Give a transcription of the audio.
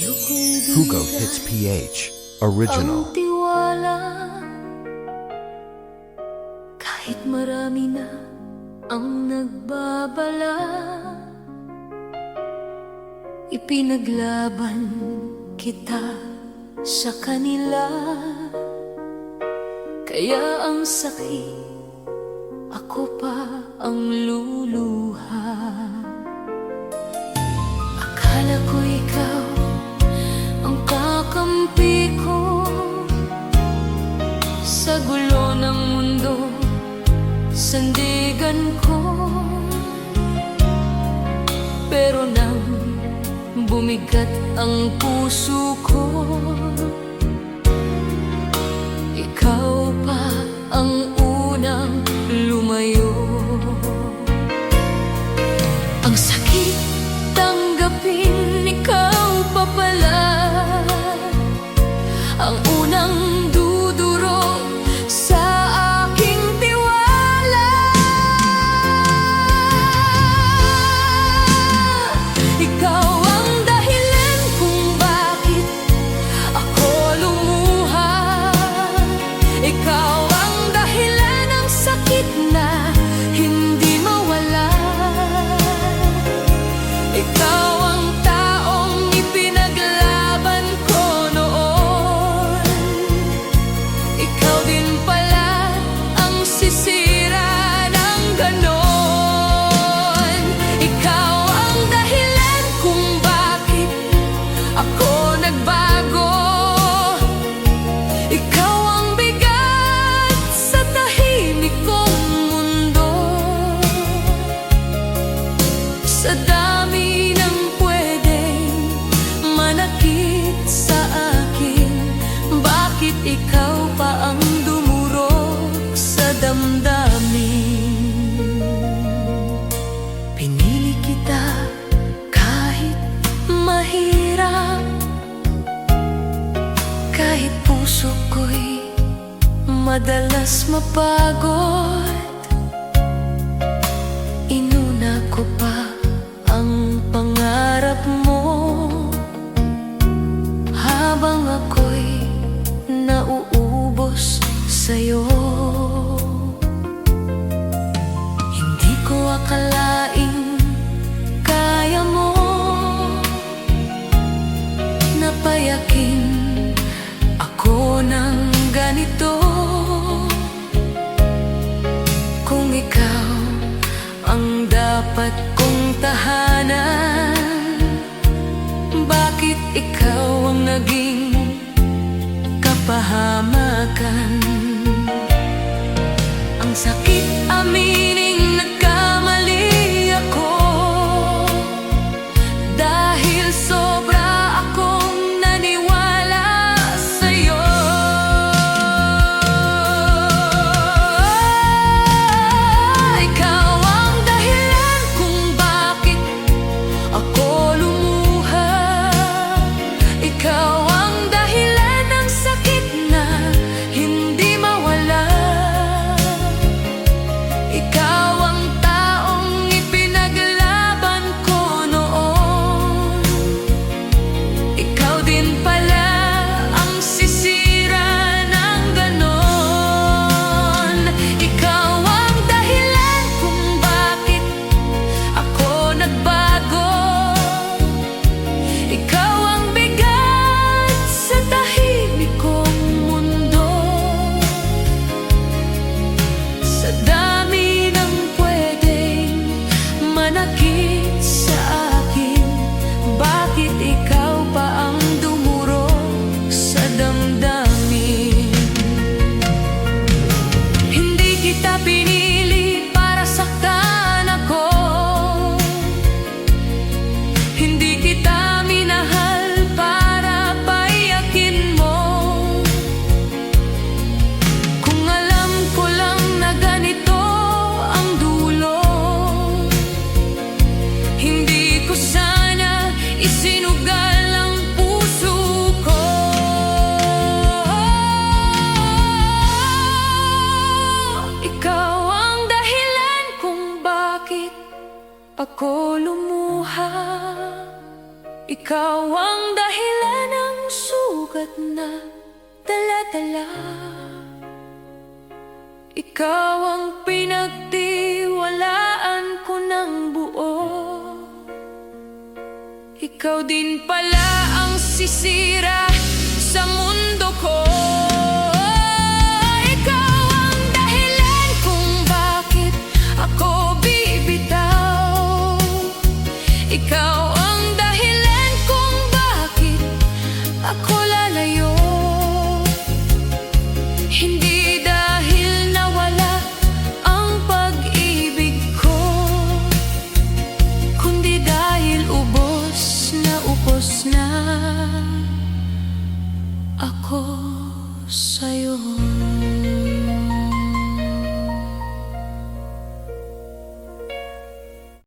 Hugo Hits PH Original. Ang tiwala, kahit marami na ang nagbabala, ipinaglaban kita sa kanila. Kaya ang sakit, ako pa ang luluha. Akala ko ikaw ang kakampi ko sa gulo ng mundo, sandigan ko. Pero nang bumigat ang puso ko, ikaw pa ang unang lumayo. Ang sakit tanggapin, ikaw pa pala ang unang duduro sa aking tiwala. Ikaw ang dahilan kung bakit ako lumuha. Ikaw ang dahilan ng sakit na hindi mawala. Ikaw ang taong ipinaglaban ko noon. Ikaw din pala ang sisira ng ganon. Ikaw ang dahilan kung bakit ako nagbago. Ikaw ang bigat sa tahimik kong mundo. Sa dami ng pwedeng manakit sa akin, bakit ikaw pa ang dumurog sa damdamin? Pinili kita kahit mahirap, kahit puso ko'y madalas mapagod. Inuna ko pa ang pangarap mo habang ako'y nauubos sa'yo. Hindi ko akalaing kaya mo napayakin ako ng ganito. Kung ikaw ang dapat kong tahanan, bakit ikaw ang naging kapahamakan? Ang sakit aminin, nagkamali ako dahil sobra akong naniwala sa'yo. Ikaw ang dahilan kung bakit ako lumuha. Ikaw ang dahilan ng sakit na hindi mawala. Ikaw ang dahilan ng sugat na dala-dala. Ikaw ang pinagtiwalaan ko ng buo. Ikaw din pala ang sisira sa mundo ko. Ikaw ang dahilan kung bakit ako bibitaw. Ikaw ang dahilan kung bakit ako lalayo. Hindi dahil nawala ang pag-ibig ko, kundi dahil ubos na ako sa'yo.